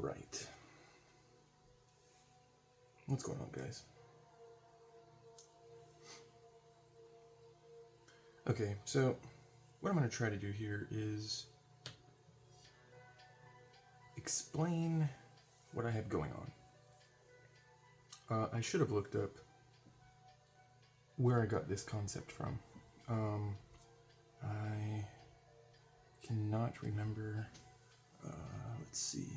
Right. What's going on, guys? Okay, so what I'm going to try to do here is explain what I have going on. I should have looked up where I got this concept from. I cannot remember. Let's see.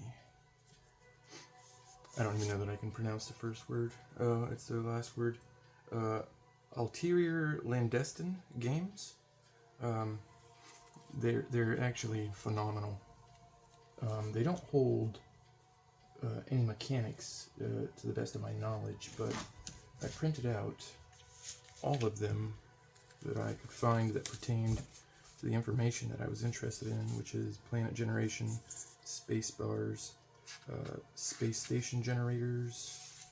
I don't even know that I can pronounce the first word. It's the last word. Ulterior Landestine Games. They're actually phenomenal. They don't hold any mechanics to the best of my knowledge, but I printed out all of them that I could find that pertained to the information that I was interested in, which is planet generation, space bars, space station generators,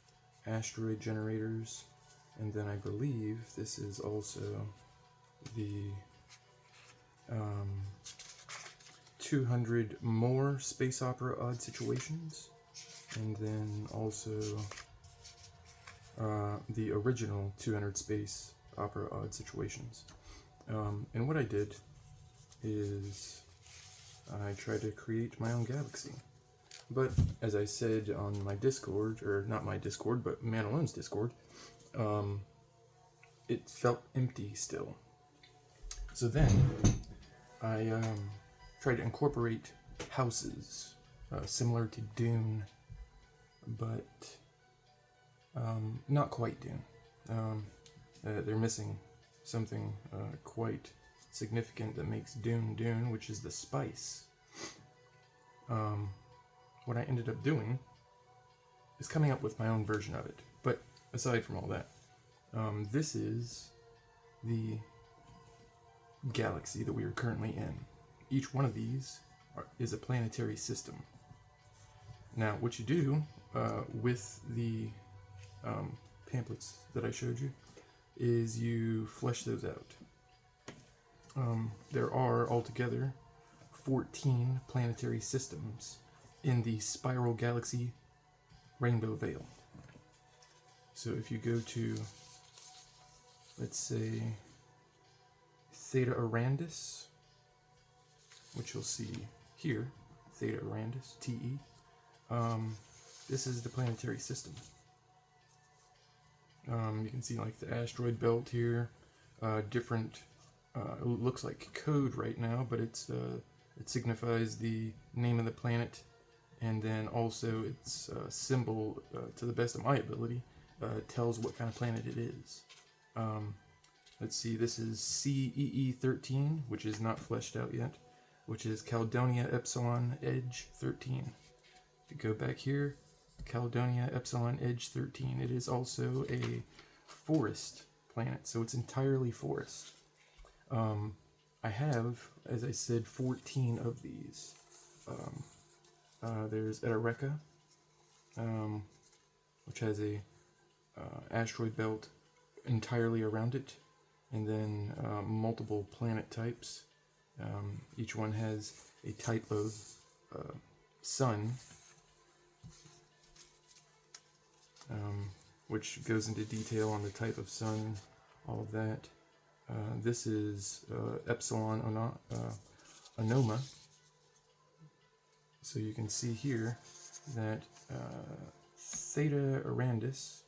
asteroid generators, and then I believe this is also the 200 more space opera odd situations, and then also the original 200 space opera odd situations. And what I did is I tried to create my own galaxy. But as I said on my Discord, or not my Discord, but Man Alone's Discord, it felt empty still. So then I tried to incorporate houses similar to Dune, but not quite Dune. They're missing something quite significant that makes Dune Dune, which is the spice. What I ended up doing is coming up with my own version of it. But aside from all that, this is the galaxy that we are currently in. Each one of these is a planetary system. Now, what you do with the pamphlets that I showed you is you flesh those out. There are altogether 14 planetary systems in the spiral galaxy Rainbow Veil. So if you go to, let's say, Theta Arandis, which you'll see here, Theta Arandis, TE, this is the planetary system. You can see like the asteroid belt here, different, it looks like code right now, but it signifies the name of the planet, and then also its symbol, to the best of my ability, tells what kind of planet it is. Let's see, this is CEE13, which is not fleshed out yet, which is Caledonia Epsilon Edge 13. If you go back here, Caledonia Epsilon Edge 13, it is also a forest planet, so it's entirely forest. I have, as I said, 14 of these. There's Etereka, which has a asteroid belt entirely around it, and then multiple planet types. Each one has a type of sun, which goes into detail on the type of sun, all of that. This is Epsilon Anoma. So you can see here that Theta Arandis,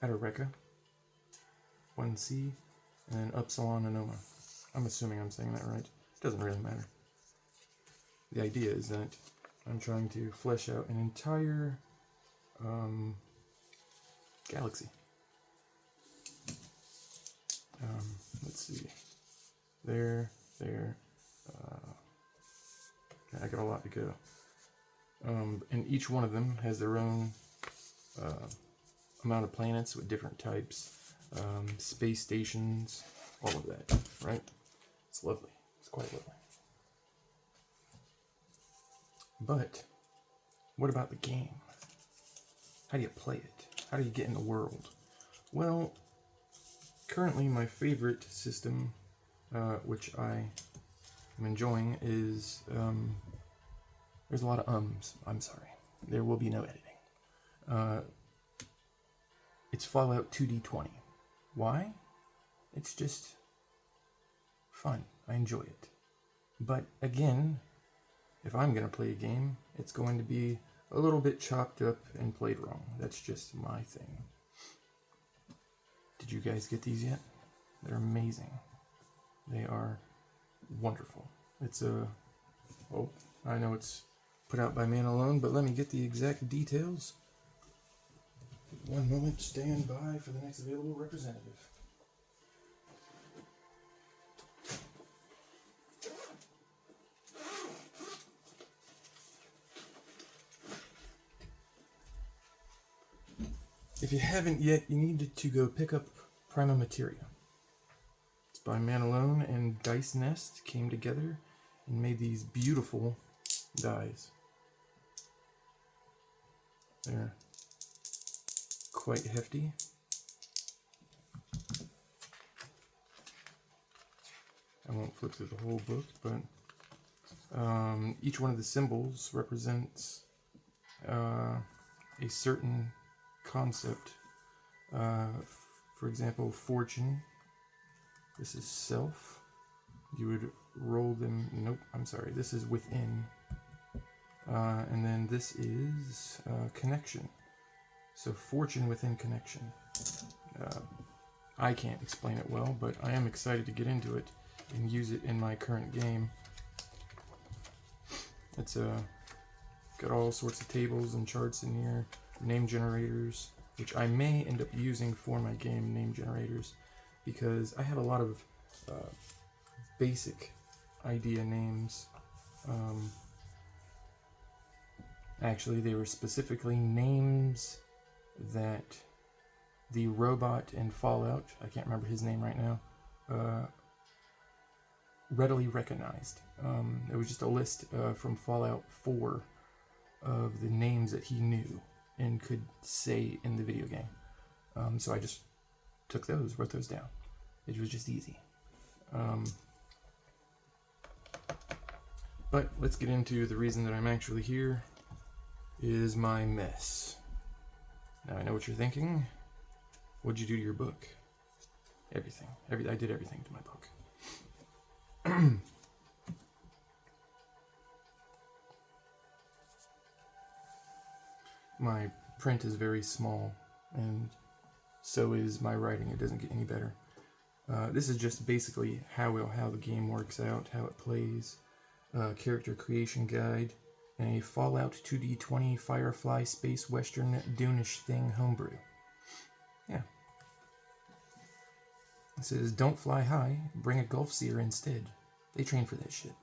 Etereka, 1C, and Epsilon Anoma. I'm assuming I'm saying that right. It doesn't really matter. The idea is that I'm trying to flesh out an entire galaxy. Let's see. There. I got a lot to go. And each one of them has their own amount of planets with different types, space stations, all of that, right? It's lovely. It's quite lovely. But what about the game? How do you play it? How do you get in the world? Well, currently my favorite system, which I am enjoying, is There's a lot of ums. I'm sorry. There will be no editing. It's Fallout 2D20. Why? It's just fun. I enjoy it. But again, if I'm going to play a game, it's going to be a little bit chopped up and played wrong. That's just my thing. Did you guys get these yet? They're amazing. They are wonderful. It's a... Oh, I know it's put out by Man Alone, but let me get the exact details. One moment, stand by for the next available representative. If you haven't yet, you need to go pick up Prima Materia. It's by Man Alone and Dice Nest came together and made these beautiful dies. They're quite hefty. I won't flip through the whole book, but each one of the symbols represents a certain concept. For example, fortune. This is self. You would roll them. Nope, I'm sorry. This is within. And then this is connection. So fortune within connection. I can't explain it well, but I am excited to get into it and use it in my current game. It's got all sorts of tables and charts in here. Name generators, which I may end up using for my game, name generators, because I have a lot of basic idea names. Actually, they were specifically names that the robot in Fallout, I can't remember his name right now, readily recognized. It was just a list from Fallout 4 of the names that he knew and could say in the video game. So I just took those, wrote those down. It was just easy. But let's get into the reason that I'm actually here is my mess. Now I know what you're thinking. What'd you do to your book? Everything. I did everything to my book. My print is very small, and so is my writing. It doesn't get any better. This is just basically how the game works out, how it plays, character creation guide, and a Fallout 2D20 Firefly Space Western Dune-ish thing homebrew. Yeah. It says, don't fly high, bring a Gulf Seer instead. They train for that shit.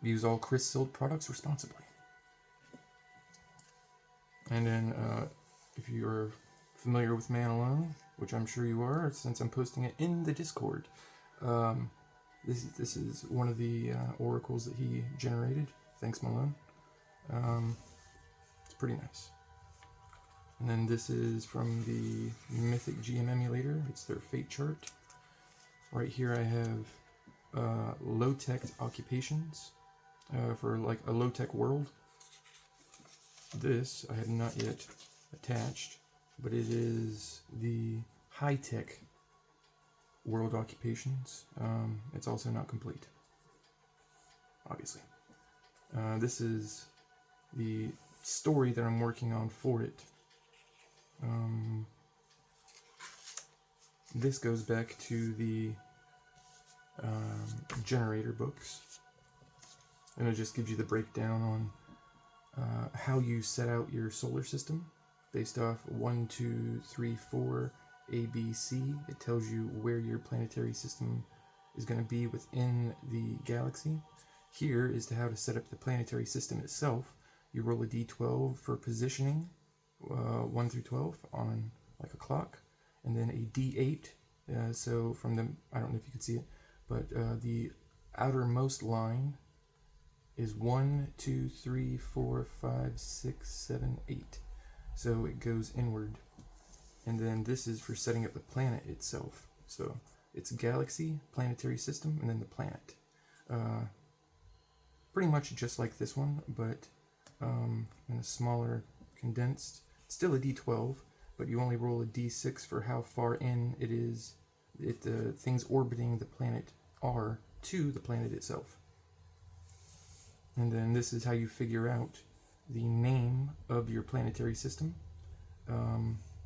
Use all Chris Silt products responsibly. And then, if you're familiar with Man Alone, which I'm sure you are, since I'm posting it in the Discord, this is one of the oracles that he generated. Thanks, Malone. It's pretty nice. And then this is from the Mythic GM emulator. It's their fate chart. Right here I have low-tech occupations for like a low-tech world. This I have not yet attached, but it is the high-tech world occupations. It's also not complete, obviously. This is the story that I'm working on for it. This goes back to the generator books, and it just gives you the breakdown on how you set out your solar system based off 1, 2, 3, 4 A, B, C. It tells you where your planetary system is going to be within the galaxy. Here is to how to set up the planetary system itself. You roll a d12 for positioning, 1 through 12 on like a clock, and then a d8. So from the, I don't know if you can see it, but the outermost line is 1, 2, 3, 4, 5, 6, 7, 8. So it goes inward. And then this is for setting up the planet itself. So it's galaxy, planetary system, and then the planet. Pretty pretty much just like this one, but in a smaller, condensed. It's still a D12, but you only roll a D6 for how far in it is, the things orbiting the planet are to the planet itself. And then this is how you figure out the name of your planetary system.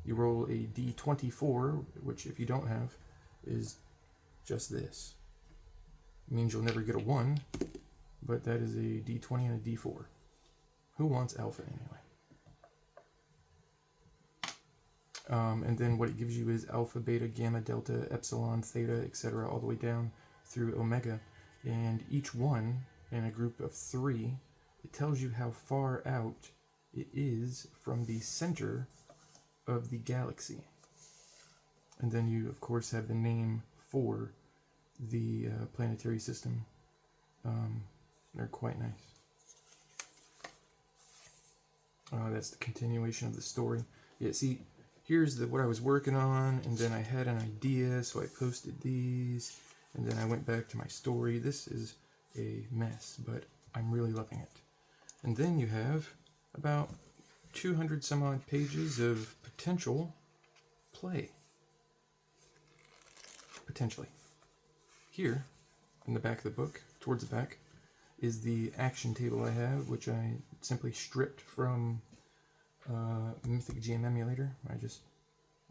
You roll a D24, which if you don't have, is just this. It means you'll never get a 1, but that is a D20 and a D4. Who wants alpha anyway? And then what it gives you is alpha, beta, gamma, delta, epsilon, theta, etc., all the way down through omega. And each one, in a group of 3, it tells you how far out it is from the center of the galaxy. And then you, of course, have the name for the planetary system. They're quite nice. That's the continuation of the story. Yeah, see, here's what I was working on, and then I had an idea, so I posted these, and then I went back to my story. This is a mess, but I'm really loving it. And then you have about 200 some odd pages of potential play. Potentially. Here, in the back of the book, towards the back, is the action table I have, which I simply stripped from Mythic GM Emulator. I just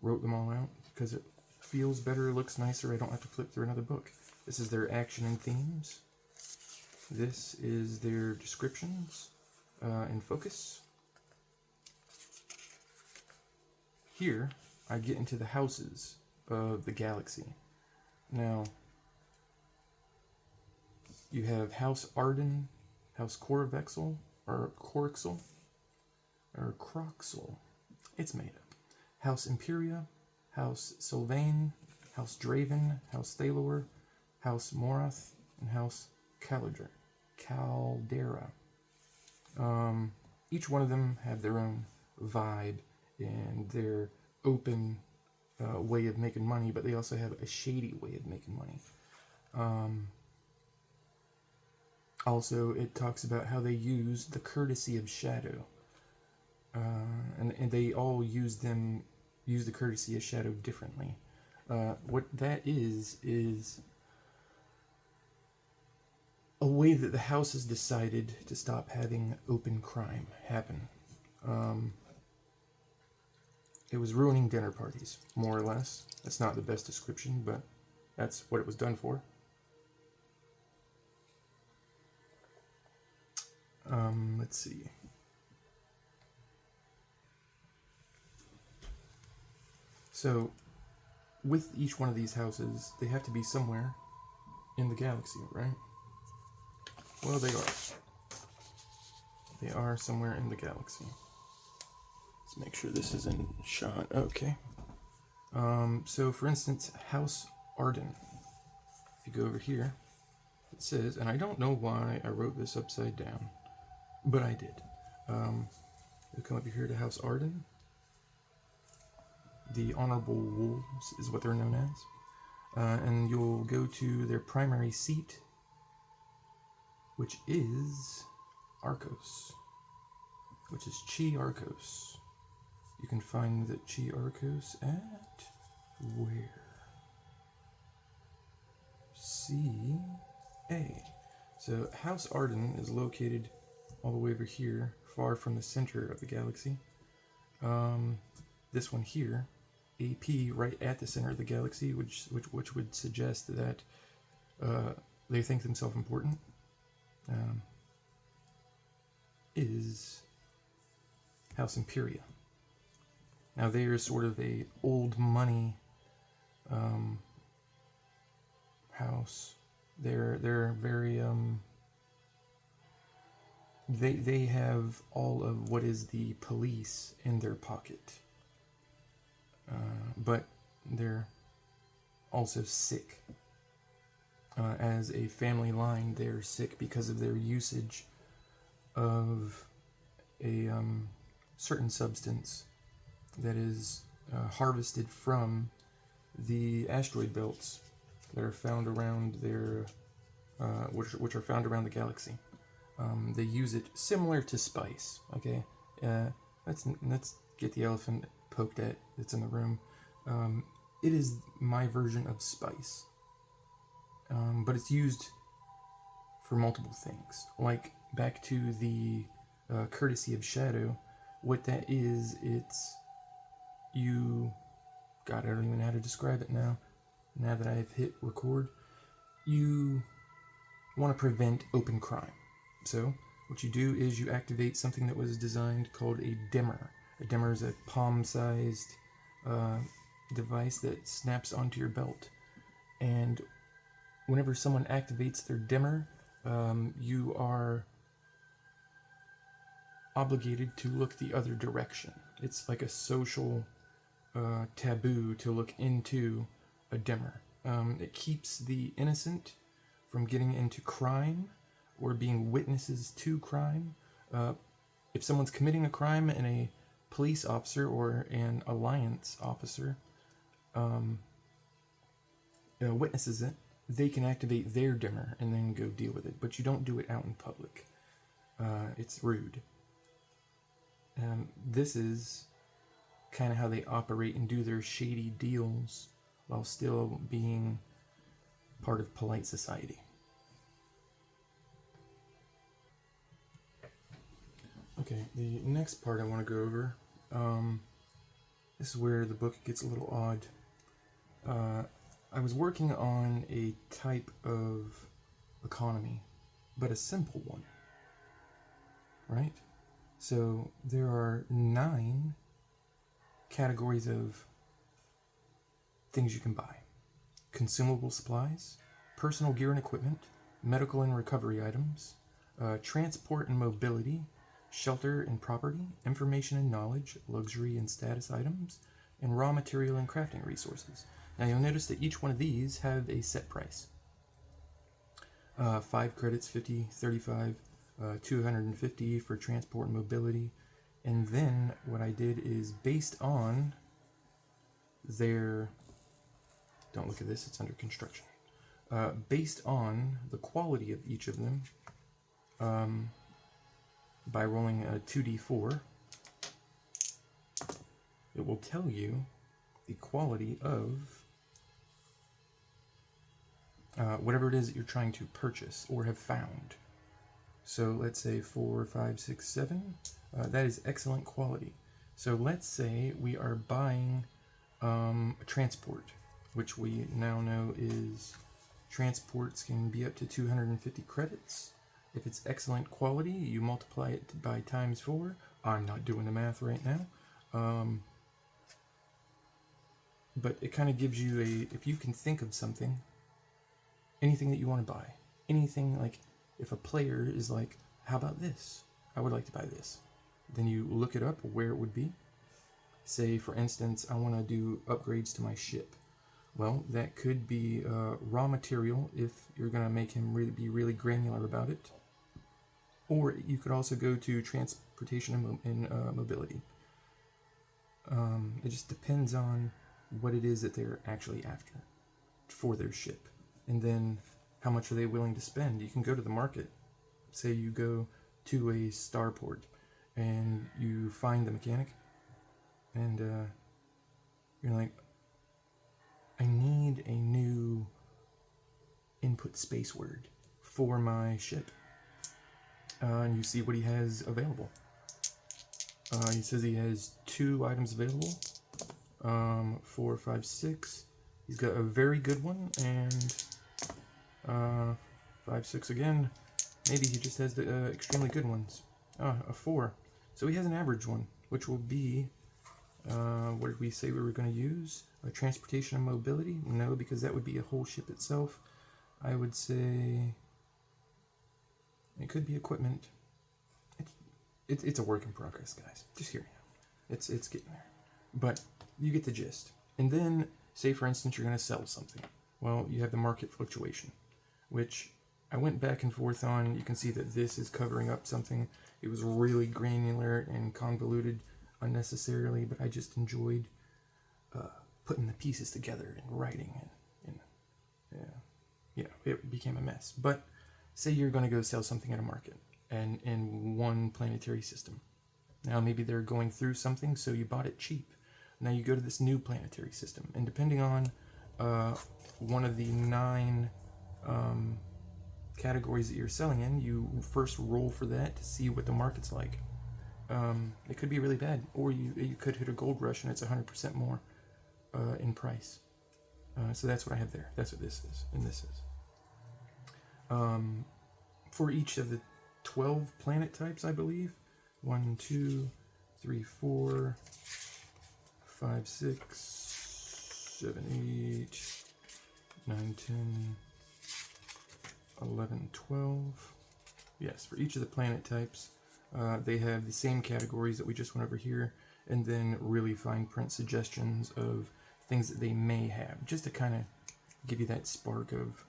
wrote them all out because it feels better, looks nicer. I don't have to flip through another book. This is their action and themes. This is their descriptions and focus. Here, I get into the houses of the galaxy. Now, you have House Arden, House Corvexel, or Corexel, or Croxel. It's made up. House Imperia, House Sylvain, House Draven, House Thalor, House Morath, and House Caldera. Each one of them have their own vibe and their open way of making money, but they also have a shady way of making money. Also, it talks about how they use the courtesy of shadow. And they all use the courtesy of shadow differently. What that is a way that the house has decided to stop having open crime happen. It was ruining dinner parties, more or less. That's not the best description, but that's what it was done for. Let's see. So, with each one of these houses, they have to be somewhere in the galaxy, right? Well, they are. They are somewhere in the galaxy. Let's make sure this is in shot. Okay. So, for instance, House Arden. If you go over here, it says, and I don't know why I wrote this upside down, but I did. You'll come up here to House Arden. The Honorable Wolves is what they're known as. And you'll go to their primary seat, which is Arcos, which is Chi Arcos. You can find the Chi Arcos at where? CA. So House Arden is located all the way over here, far from the center of the galaxy. This one here, AP, right at the center of the galaxy, which would suggest that they think themselves important, is House Imperia. Now they are sort of a old money house. They're very they have all of what is the police in their pocket, but they're also sick. As a family line, they're sick because of their usage of a certain substance that is harvested from the asteroid belts that are found around their, which are found around the galaxy. They use it similar to spice. Okay, let's get the elephant poked at that's in the room. It is my version of spice, but it's used for multiple things. Like back to the courtesy of shadow. What that is, it's you. God, I don't even know how to describe it now. Now that I've hit record, you want to prevent open crime. So what you do is you activate something that was designed called a dimmer. A dimmer is a palm-sized device that snaps onto your belt. And whenever someone activates their dimmer, you are obligated to look the other direction. It's like a social taboo to look into a dimmer. It keeps the innocent from getting into crime or being witnesses to crime. If someone's committing a crime and a police officer or an alliance officer witnesses it, they can activate their dimmer and then go deal with it. But you don't do it out in public. It's rude. This is kind of how they operate and do their shady deals while still being part of polite society. Okay, the next part I want to go over, this is where the book gets a little odd. I was working on a type of economy, but a simple one, right? So there are 9 categories of things you can buy: consumable supplies, personal gear and equipment, medical and recovery items, transport and mobility, shelter and property, information and knowledge, luxury and status items, and raw material and crafting resources. Now you'll notice that each one of these have a set price. 5 credits, 50, 35, 250 for transport and mobility. And then what I did is based on their, don't look at this, it's under construction. Based on the quality of each of them, by rolling a 2d4, it will tell you the quality of whatever it is that you're trying to purchase or have found. So let's say 4, 5, 6, 7. That is excellent quality. So let's say we are buying a transport, which we now know is transports can be up to 250 credits. If it's excellent quality, you multiply it by times 4. I'm not doing the math right now. But it kind of gives you if you can think of something, anything that you want to buy, anything, like if a player is like, how about this? I would like to buy this. Then you look it up where it would be. Say, for instance, I want to do upgrades to my ship. Well, that could be raw material if you're going to make him be really granular about it. Or you could also go to transportation and mobility. It just depends on what it is that they're actually after for their ship. And then how much are they willing to spend? You can go to the market. Say you go to a starport and you find the mechanic and you're like, I need a new input space word for my ship. And you see what he has available. He says he has 2 items available. 4, 5, 6. He's got a very good one, and 5, 6 again. Maybe he just has the extremely good ones. A 4. So he has an average one, which will be, what did we say we were going to use? Transportation and mobility? No, because that would be a whole ship itself. I would say it could be equipment. It's a work in progress, guys. Just hear me out. It's getting there. But you get the gist. And then, say for instance, you're going to sell something. Well, you have the market fluctuation, which I went back and forth on. You can see that this is covering up something. It was really granular and convoluted unnecessarily, but I just enjoyed putting the pieces together and writing, and it became a mess. But say you're going to go sell something at a market. and in one planetary system. Now maybe they're going through something, so you bought it cheap. Now you go to this new planetary system, and depending on one of the 9 categories that you're selling in, you first roll for that to see what the market's like. It could be really bad, or you could hit a gold rush and it's 100% more in price. So that's what I have there. That's what this is, and this is. For each of the 12 planet types, I believe. 1, 2, 3, 4, 5, 6, 7, 8, 9, 10, 11, 12. Yes, for each of the planet types, they have the same categories that we just went over here, and then really fine print suggestions of things that they may have, just to kind of give you that spark of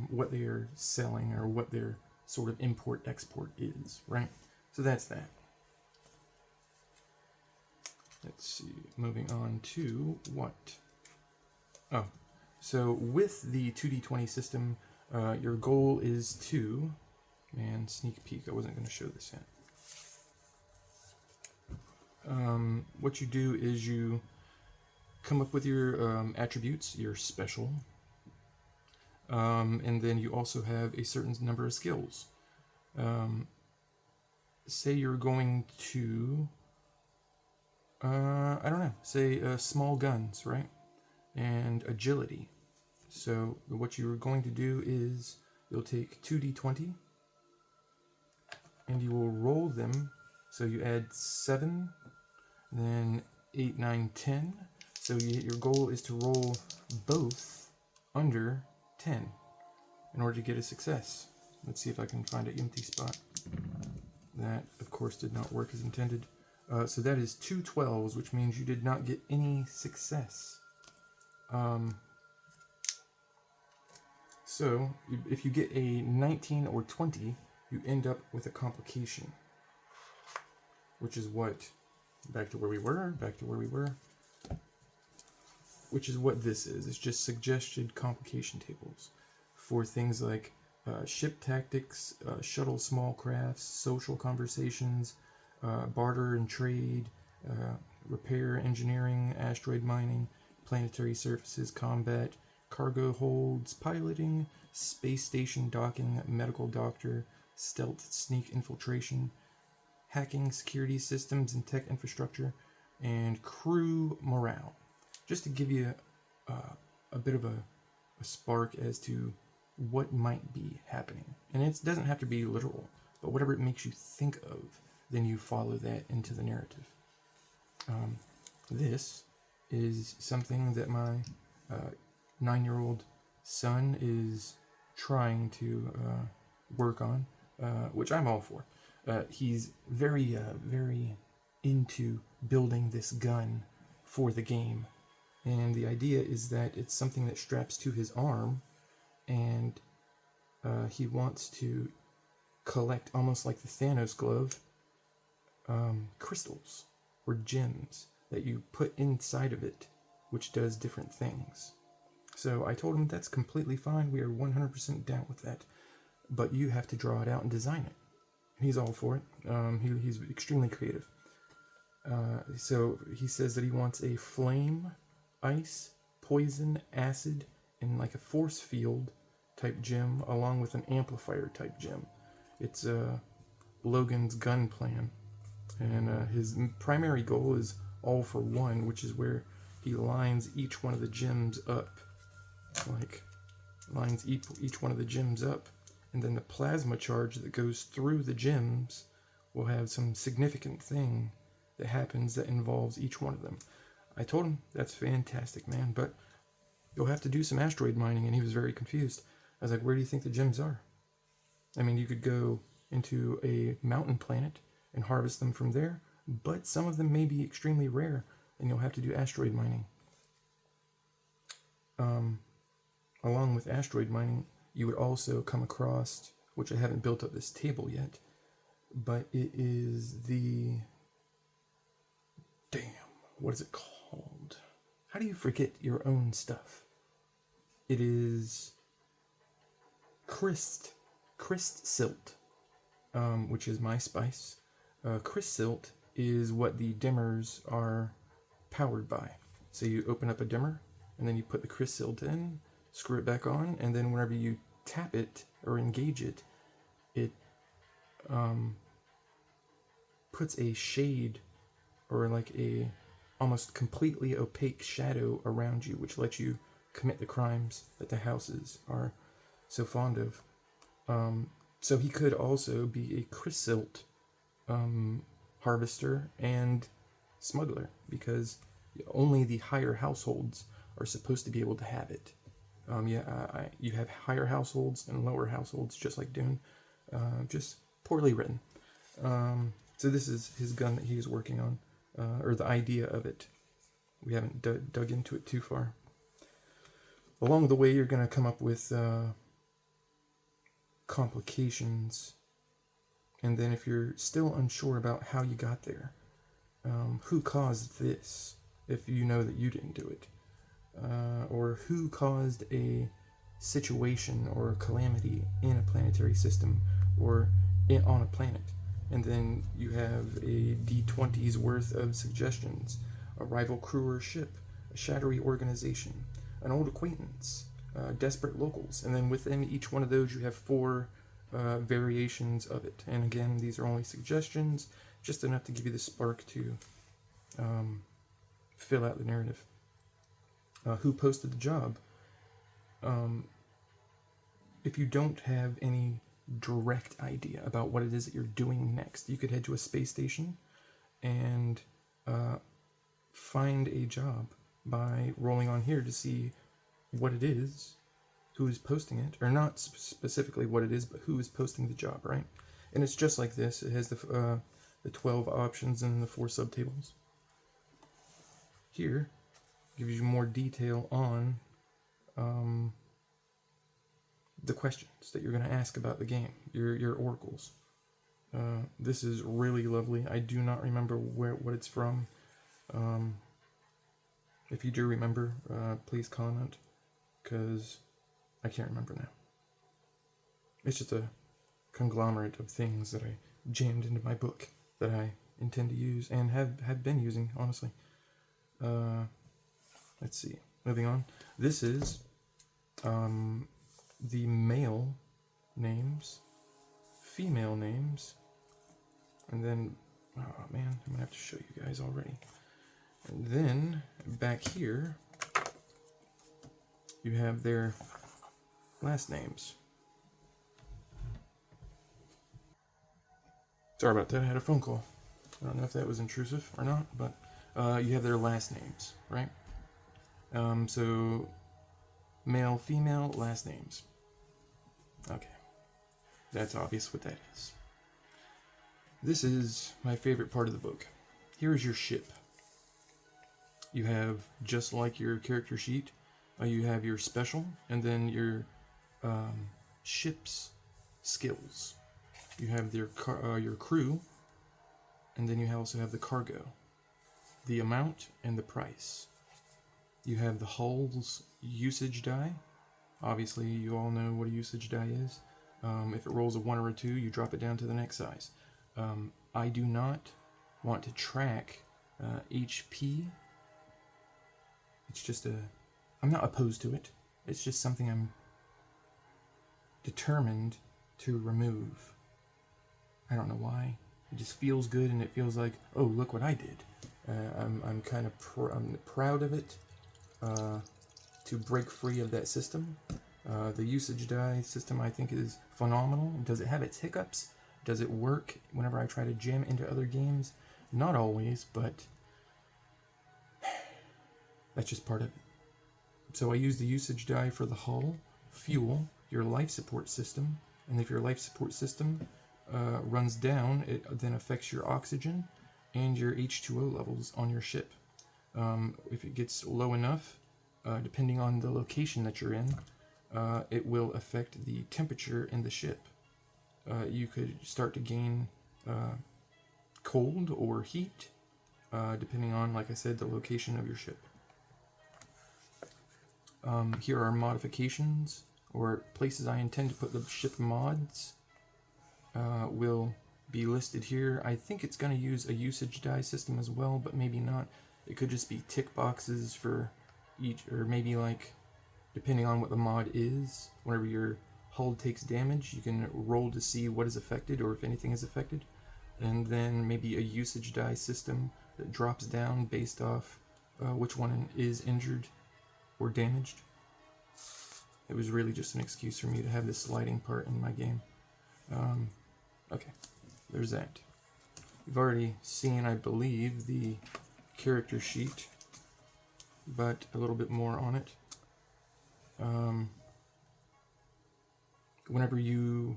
what they are selling or what their sort of import-export is, right? So that's that. Let's see, moving on to what? Oh, so with the 2D20 system, your goal is to, man, sneak peek, I wasn't going to show this yet. What you do is you come up with your attributes, your special, and then you also have a certain number of skills. Say you're going to, I don't know, say small guns, right? And agility. So what you're going to do is you'll take 2d20 and you will roll them. So you add 7, then 8, 9, 10. So your goal is to roll both under 10 in order to get a success. Let's see if I can find an empty spot. That, of course, did not work as intended. So that is 2 12s, which means you did not get any success. So if you get a 19 or 20, you end up with a complication, which is what, back to where we were, which is what this is. It's just suggested complication tables for things like ship tactics, shuttle small crafts, social conversations, barter and trade, repair, engineering, asteroid mining, planetary surfaces, combat, cargo holds, piloting, space station docking, medical doctor, stealth, sneak infiltration, hacking, security systems and tech infrastructure, and crew morale. Just to give you a bit of a spark as to what might be happening. And it doesn't have to be literal, but whatever it makes you think of, then you follow that into the narrative. This is something that my 9-year-old son is trying to work on, which I'm all for. He's very into building this gun for the game. And the idea is that it's something that straps to his arm, and he wants to collect, almost like the Thanos glove, crystals or gems that you put inside of it, which does different things. So I told him that's completely fine. We are 100% down with that. But you have to draw it out and design it. He's all for it. He's extremely creative. So he says that he wants a flame, ice, poison, acid, and like a force field type gem, along with an amplifier type gem. It's Logan's gun plan. And his primary goal is all for one, which is where he lines each one of the gems up. Like, lines each one of the gems up. And then the plasma charge that goes through the gems will have some significant thing that happens that involves each one of them. I told him, that's fantastic, man, but you'll have to do some asteroid mining, and he was very confused. I was like, where do you think the gems are? I mean, you could go into a mountain planet and harvest them from there, but some of them may be extremely rare, and you'll have to do asteroid mining. Along with asteroid mining, you would also come across, which I haven't built up this table yet, but it is the... Damn, what is it called? How do you forget your own stuff? It is Christ silt. which is my spice. Chrysilt is what the dimmers are powered by. So you open up a dimmer, and then you put the Chrysilt in, screw it back on, and then whenever you tap it or engage it, it puts a shade or like a almost completely opaque shadow around you, which lets you commit the crimes that the houses are so fond of. So he could also be a Chrysilt harvester and smuggler, because only the higher households are supposed to be able to have it. You have higher households and lower households, just like Dune, just poorly written. So this is his gun that he is working on, or the idea of it. We haven't dug into it too far. Along the way, you're going to come up with complications, and then if you're still unsure about how you got there, who caused this, if you know that you didn't do it, or who caused a situation or calamity in a planetary system or on a planet. And then you have a D20's worth of suggestions: a rival crew or ship, a shadowy organization, an old acquaintance, desperate locals. And then within each one of those you have 4 variations of it. And again, these are only suggestions, just enough to give you the spark to fill out the narrative. Who posted the job? If you don't have any direct idea about what it is that you're doing next, you could head to a space station and find a job by rolling on here to see what it is, who is posting it, or not specifically what it is, but who is posting the job, right? And it's just like this. It has the 12 options and the 4 subtables. Here gives you more detail on the questions that you're going to ask about the game, your oracles. This is really lovely. I do not remember what it's from. If you do remember, please comment, because I can't remember now. It's just a conglomerate of things that I jammed into my book that I intend to use and have been using, honestly. Let's see. Moving on. This is the male names, female names, and then, oh man, I'm gonna have to show you guys already. And then back here, you have their last names. Sorry about that, I had a phone call. I don't know if that was intrusive or not, but you have their last names, right? So male, female, last names. Okay, that's obvious what that is. This is my favorite part of the book. Here is your ship. You have, just like your character sheet, you have your special, and then your ship's skills. You have your crew, and then you also have the cargo, the amount, and the price. You have the hull's usage die. Obviously, you all know what a usage die is. If it rolls a 1 or a 2, you drop it down to the next size. I do not want to track HP. It's just I'm not opposed to it. It's just something I'm determined to remove. I don't know why. It just feels good, and it feels like, oh, look what I did. I'm kind of I'm proud of it. To break free of that system. The usage die system, I think, is phenomenal. Does it have its hiccups? Does it work whenever I try to jam into other games? Not always, but that's just part of it. So I use the usage die for the hull, fuel, your life support system, and if your life support system runs down, it then affects your oxygen and your H2O levels on your ship. If it gets low enough, depending on the location that you're in, it will affect the temperature in the ship. You could start to gain cold or heat, depending on, like I said, the location of your ship. Here are modifications, or places I intend to put the ship mods. will be listed here. I think it's going to use a usage die system as well, but maybe not. It could just be tick boxes for each, or maybe like, depending on what the mod is, whenever your hull takes damage, you can roll to see what is affected or if anything is affected. And then maybe a usage die system that drops down based off which one is injured or damaged. It was really just an excuse for me to have this sliding part in my game. Okay, there's that. You've already seen, I believe, the character sheet, but a little bit more on it. Whenever you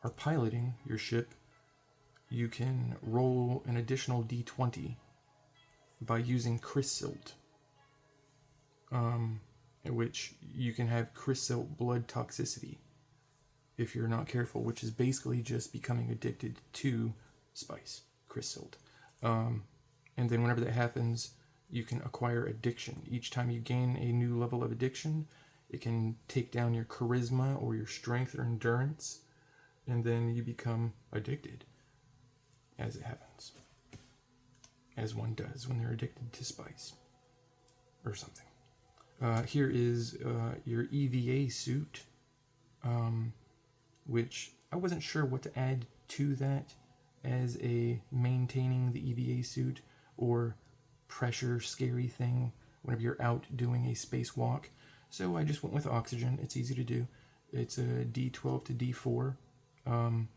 are piloting your ship, you can roll an additional d20 by using Chrysilt, in which you can have Chrysilt blood toxicity if you're not careful, which is basically just becoming addicted to spice, Chrysilt. And then whenever that happens, you can acquire addiction. Each time you gain a new level of addiction, it can take down your charisma or your strength or endurance, and then you become addicted, as it happens. As one does when they're addicted to spice or something. Here is your EVA suit, which I wasn't sure what to add to that as a maintaining the EVA suit or pressure scary thing whenever you're out doing a spacewalk. So I just went with oxygen. It's easy to do. It's a D12 to D4.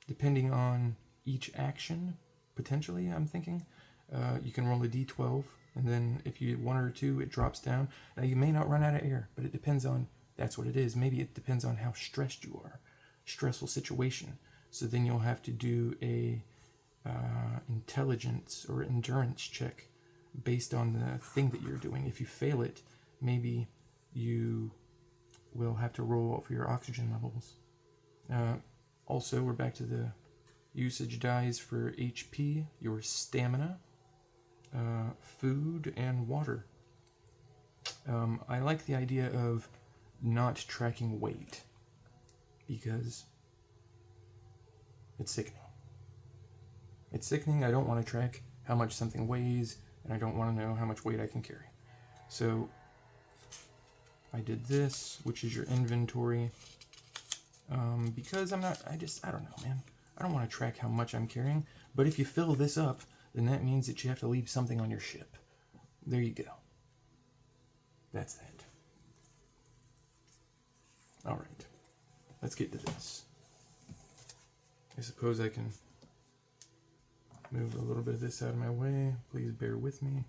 Depending on each action, potentially, I'm thinking, you can roll a D12, and then if you 1 or 2, it drops down. Now, you may not run out of air, but it depends on, that's what it is. Maybe it depends on how stressed you are. Stressful situation. So then you'll have to do a intelligence or endurance check based on the thing that you're doing. If you fail it, maybe you will have to roll for your oxygen levels. Also, we're back to the usage dies for HP, your stamina, food, and water. I like the idea of not tracking weight because it's sickening. It's sickening. I don't want to track how much something weighs, and I don't want to know how much weight I can carry. So I did this, which is your inventory, because I don't know, man. I don't want to track how much I'm carrying, but if you fill this up, then that means that you have to leave something on your ship. There you go. That's that. All right, let's get to this. I suppose I can move a little bit of this out of my way. Please bear with me.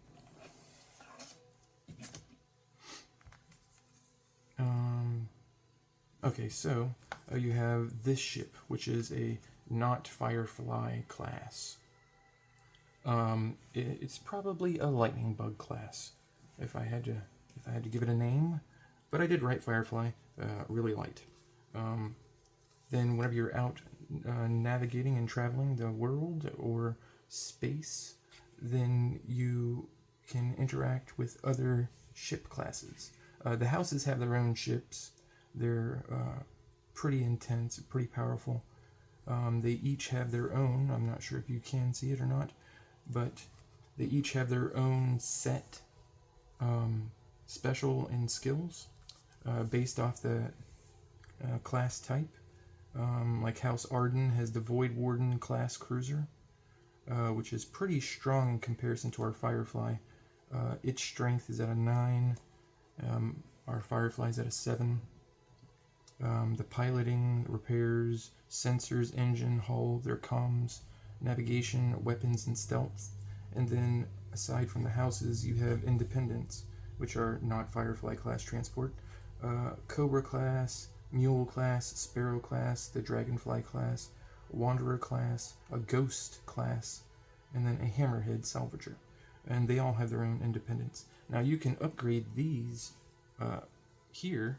Okay, so you have this ship, which is a not Firefly class. It's probably a lightning bug class, if I had to give it a name. But I did write Firefly, really light. Then whenever you're out navigating and traveling the world or space, then you can interact with other ship classes. The houses have their own ships. They're pretty intense, pretty powerful. They each have their own, I'm not sure if you can see it or not, but they each have their own set special and skills based off the class type. Like House Arden has the Void Warden class cruiser, which is pretty strong in comparison to our Firefly. Its strength is at a 9. Our Firefly is at a 7. The piloting, repairs, sensors, engine, hull, their comms, navigation, weapons, and stealth. And then, aside from the houses, you have Independents, which are not Firefly class transport, Cobra class, Mule class, Sparrow class, the Dragonfly class, Wanderer class, a Ghost class, and then a Hammerhead salvager. And they all have their own independence. Now you can upgrade these here,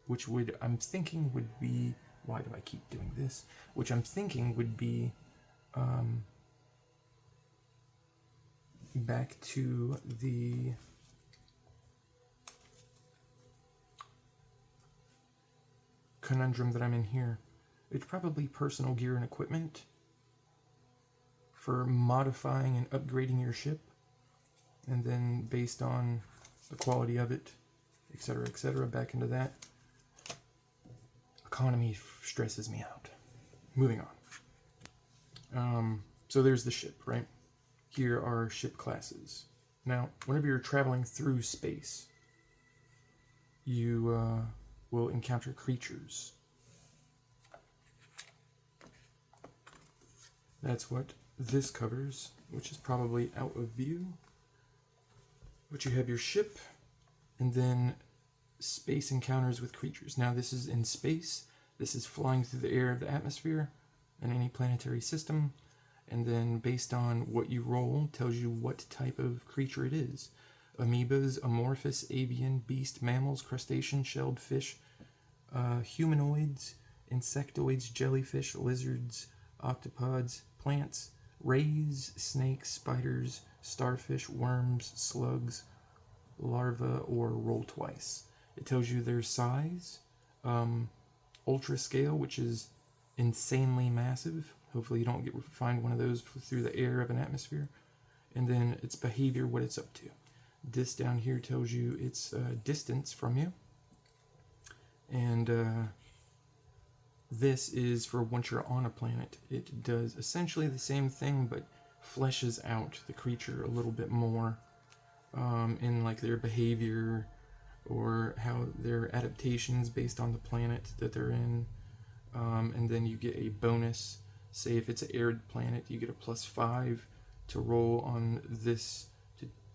which I'm thinking would be, why do I keep doing this? Which I'm thinking would be back to the conundrum that I'm in here. it's probably personal gear and equipment for modifying and upgrading your ship, and then based on the quality of it, etc., back into that. Economy stresses me out. Moving on. So there's the ship, right? Here are ship classes. Now, whenever you're traveling through space, you will encounter creatures. That's what this covers, which is probably out of view. But you have your ship, and then space encounters with creatures. Now this is in space. This is flying through the air of the atmosphere in any planetary system, and then based on what you roll tells you what type of creature it is. Amoebas, amorphous, avian, beast, mammals, crustaceans, shelled fish, humanoids, insectoids, jellyfish, lizards, octopods, plants, rays, snakes, spiders, starfish, worms, slugs, larvae, or roll twice. It tells you their size, ultra scale, which is insanely massive. Hopefully you don't find one of those through the air of an atmosphere. And then its behavior, what it's up to. This down here tells you its distance from you. And this is for once you're on a planet. It does essentially the same thing, but fleshes out the creature a little bit more in like their behavior or how their adaptations based on the planet that they're in. And then you get a bonus. Say if it's an arid planet, you get a +5 to roll on this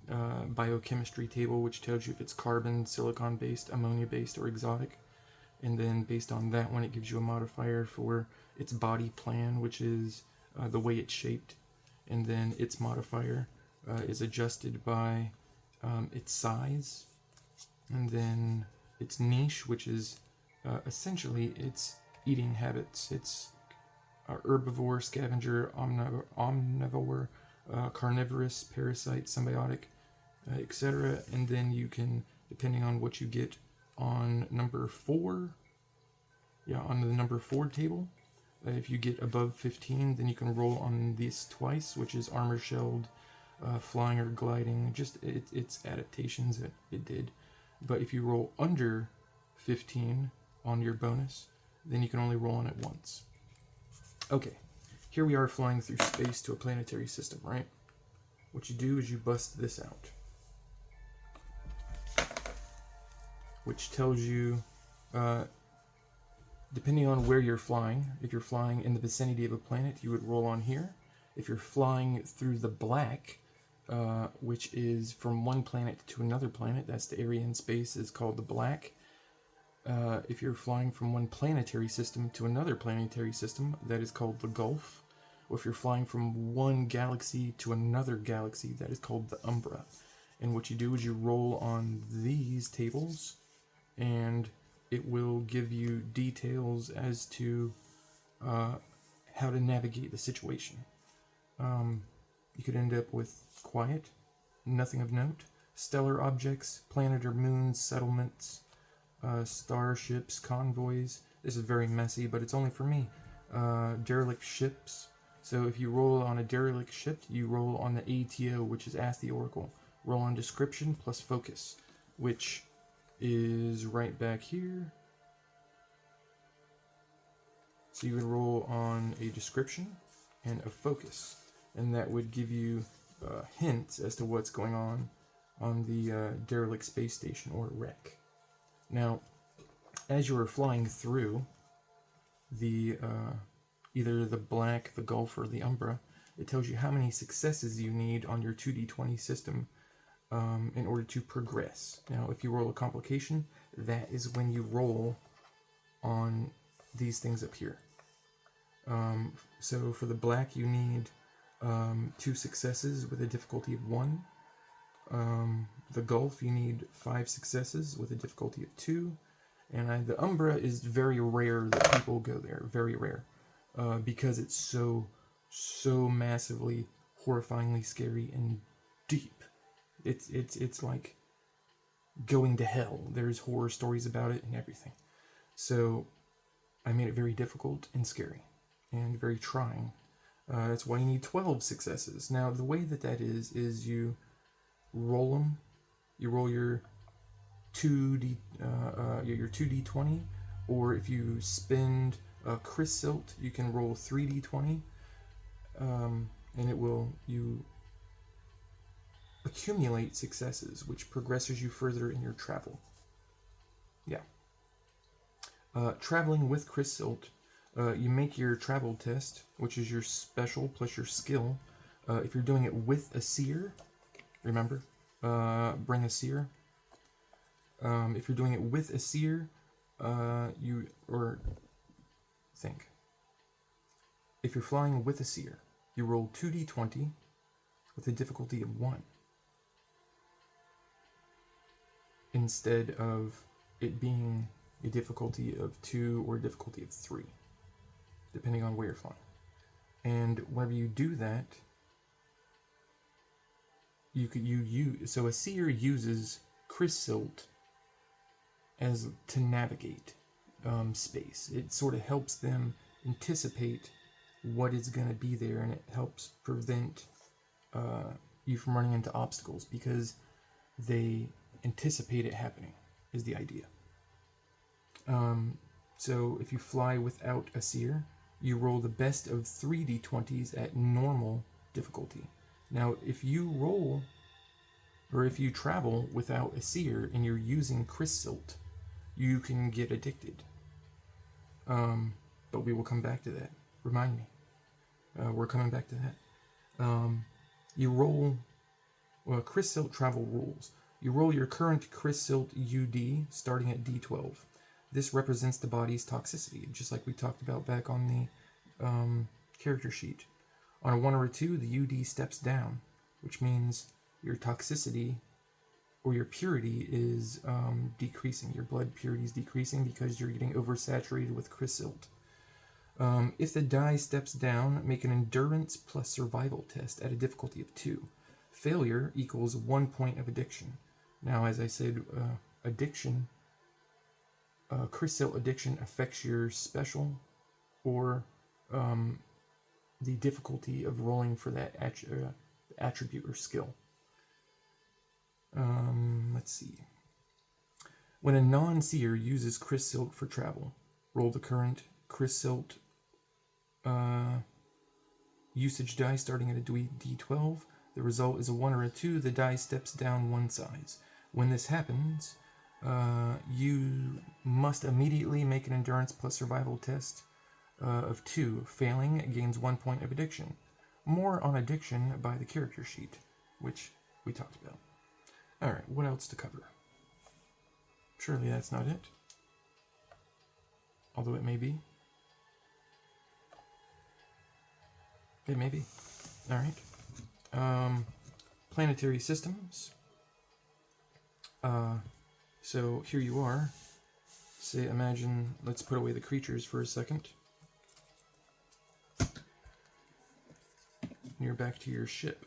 biochemistry table, which tells you if it's carbon, silicon-based, ammonia-based, or exotic. And then based on that one, it gives you a modifier for its body plan, which is the way it's shaped. And then its modifier is adjusted by its size. And then its niche, which is essentially its eating habits. It's herbivore, scavenger, omnivore, carnivorous, parasite, symbiotic, etc. And then you can, depending on what you get on number 4, on the number 4 table, if you get above 15, then you can roll on this twice, which is armor shelled, flying or gliding, just its adaptations that it did. But if you roll under 15 on your bonus, then you can only roll on it once. Okay, here we are flying through space to a planetary system, right? What you do is you bust this out, which tells you, depending on where you're flying, if you're flying in the vicinity of a planet, you would roll on here. If you're flying through the black, which is from one planet to another planet, that's the area in space is called the black. If you're flying from one planetary system to another planetary system, that is called the Gulf. Or if you're flying from one galaxy to another galaxy, that is called the Umbra. And what you do is you roll on these tables, and it will give you details as to how to navigate the situation. You could end up with quiet, nothing of note, stellar objects, planet or moons, settlements, starships, convoys. This is very messy, but it's only for me. Derelict ships. So if you roll on a derelict ship, you roll on the ATO, which is Ask the Oracle. Roll on description plus focus, which is right back here. So you would roll on a description and a focus, and that would give you hints as to what's going on the derelict space station or wreck. Now, as you are flying through the either the black, the Gulf, or the Umbra, it tells you how many successes you need on your 2d20 system in order to progress. Now, if you roll a complication, that is when you roll on these things up here. So for the black, you need 2 successes with a difficulty of 1. The Gulf, you need 5 successes with a difficulty of 2. And the Umbra is very rare that people go there, very rare, because it's so massively, horrifyingly scary and deep. It's like going to hell. There's horror stories about it and everything. So I made it very difficult and scary and very trying. That's why you need 12 successes. Now, the way that is you roll them. You roll your 2d20, or if you spend Chris Silt, you can roll 3d20, and you accumulate successes, which progresses you further in your travel. Yeah. Traveling with Chris Silt, you make your travel test, which is your special plus your skill. If you're doing it with a seer, remember, bring a seer. If you're doing it with a seer, if you're flying with a seer, you roll 2d20 with a difficulty of 1. Instead of it being a difficulty of 2 or a difficulty of 3, depending on where you're flying. And whenever you do that, so a seer uses Chris Silt to navigate space. It sort of helps them anticipate what is going to be there, and it helps prevent you from running into obstacles because they anticipate it happening, is the idea. So if you fly without a seer, you roll the best of 3d20s at normal difficulty. Now, if you travel without a seer and you're using Chris Silt, you can get addicted. But we will come back to that. Remind me. We're coming back to that. You roll Chris Silt travel rules. You roll your current Chris Silt UD starting at D12. This represents the body's toxicity, just like we talked about back on the character sheet. On a 1 or a 2, the UD steps down, which means your toxicity or your purity is decreasing. Your blood purity is decreasing because you're getting oversaturated with Chris Silt. If the die steps down, make an endurance plus survival test at a difficulty of 2. Failure equals 1 point of addiction. Now, as I said, Chris Silt addiction affects your special or the difficulty of rolling for that attribute or skill. Let's see. When a non-seer uses Chris Silt for travel, roll the current Chris Silt usage die starting at a D12. The result is a 1 or a 2. The die steps down 1 size. When this happens, you must immediately make an endurance plus survival test of 2. Failing gains 1 point of addiction. More on addiction by the character sheet, which we talked about. Alright, what else to cover? Surely that's not it. Although it may be. It may be. Alright. Planetary systems. So here you are. Say, imagine, let's put away the creatures for a second. You're back to your ship.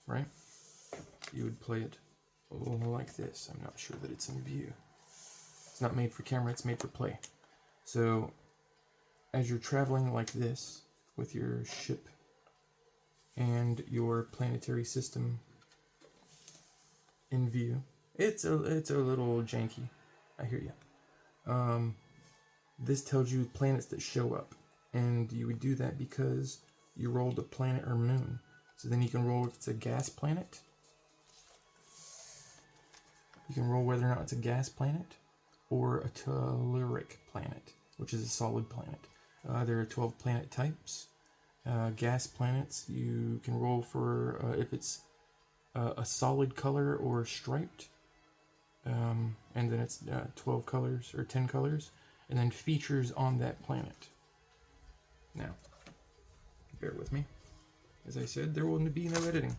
Right? You would play it like this. I'm not sure that it's in view. It's not made for camera, it's made for play. So, as you're traveling like this, with your ship and your planetary system in view, it's a little janky. I hear you. This tells you planets that show up, and you would do that because you rolled a planet or moon. So then you can roll if it's a gas planet. You can roll whether or not it's a gas planet or a telluric planet, which is a solid planet. There are 12 planet types. Gas planets, you can roll for if it's a solid color or striped. And then it's 12 colors or 10 colors. And then features on that planet. Now, bear with me. As I said, there will be no editing.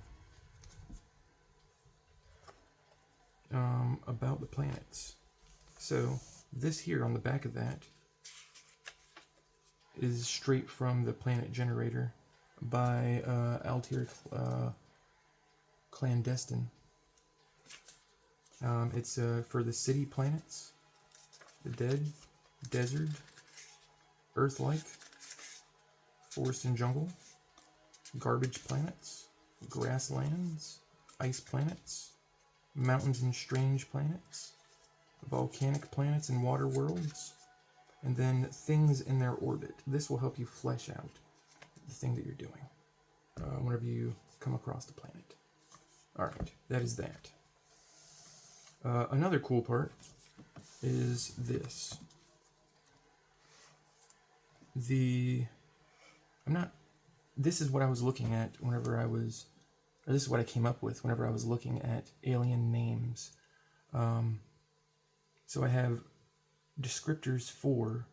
About the planets. So, this here on the back of that is straight from the planet generator by Altair Clandestine. It's for the city planets. the dead, desert, earth-like, forest and jungle, garbage planets, grasslands, ice planets, mountains and strange planets, volcanic planets and water worlds, and then things in their orbit. This will help you flesh out the thing that you're doing whenever you come across the planet. Alright, that is that. Another cool part is this. This is what I was looking at whenever I was, or this is what I came up with whenever I was looking at alien names. So I have descriptors for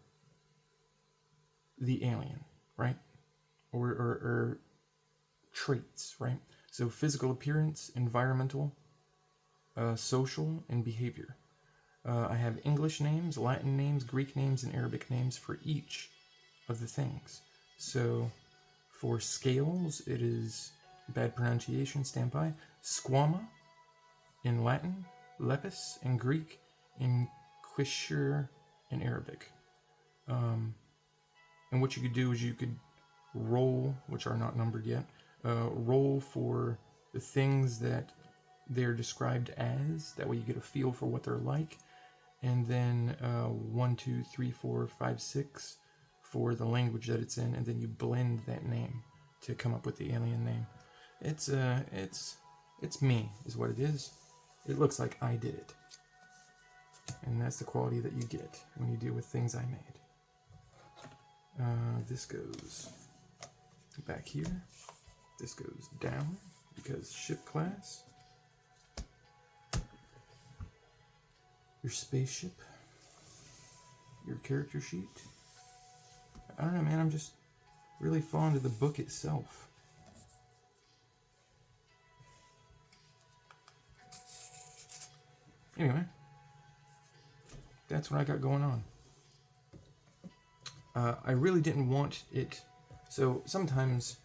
the alien, right? Or traits, right? So physical appearance, environmental, social, and behavior. I have English names, Latin names, Greek names, and Arabic names for each of the things. So for scales, it is, bad pronunciation, stand by, squama in Latin, lepis in Greek, and quishur in Arabic. And what you could do is you could roll, which are not numbered yet, roll for the things that they're described as. That way you get a feel for what they're like. And then 1, 2, 3, 4, 5, 6 for the language that it's in, and then you blend that name to come up with the alien name. It's me, is what it is. It looks like I did it. And that's the quality that you get when you deal with things I made. This goes back here. This goes down because ship class. Your spaceship. Your character sheet. I don't know, man. I'm just really fond of the book itself. Anyway, that's what I got going on. I really didn't want it, so sometimes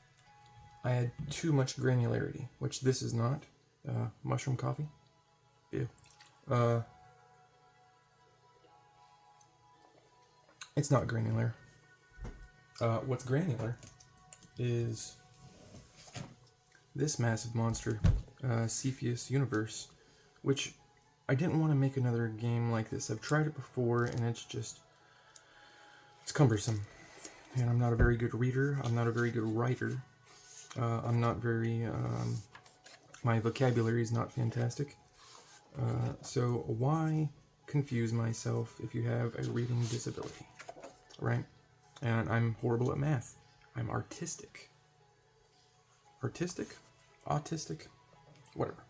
I had too much granularity, which this is not. Mushroom coffee. Ew. It's not granular. What's granular is this massive monster, Cepheus Universe, which I didn't want to make another game like this. I've tried it before, and it's cumbersome. And I'm not a very good reader. I'm not a very good writer. I'm not very, my vocabulary is not fantastic. So why confuse myself if you have a reading disability, right? And I'm horrible at math. I'm artistic. Artistic? Autistic? Whatever.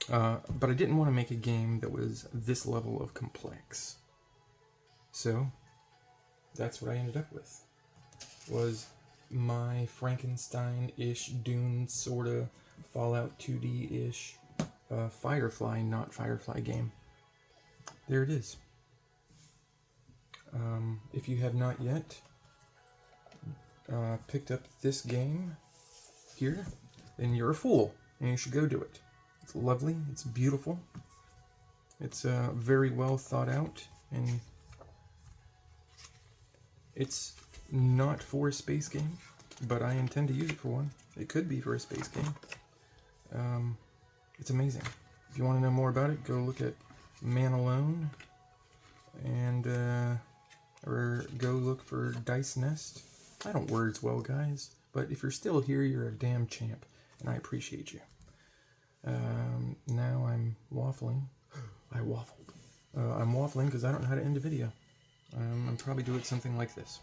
But I didn't want to make a game that was this level of complex. So, that's what I ended up with. Was my Frankenstein-ish, Dune sorta, Fallout 2D-ish, Firefly, not Firefly game. There it is. If you have not yet picked up this game here, then you're a fool, and you should go do it. It's lovely, it's beautiful, it's very well thought out, and it's not for a space game, but I intend to use it for one. It could be for a space game. It's amazing. If you want to know more about it, go look at Man Alone, and or go look for Dice Nest. I don't words well, guys, but if you're still here, you're a damn champ, and I appreciate you. Now I'm waffling. I waffled. I'm waffling because I don't know how to end a video. I'm probably doing something like this.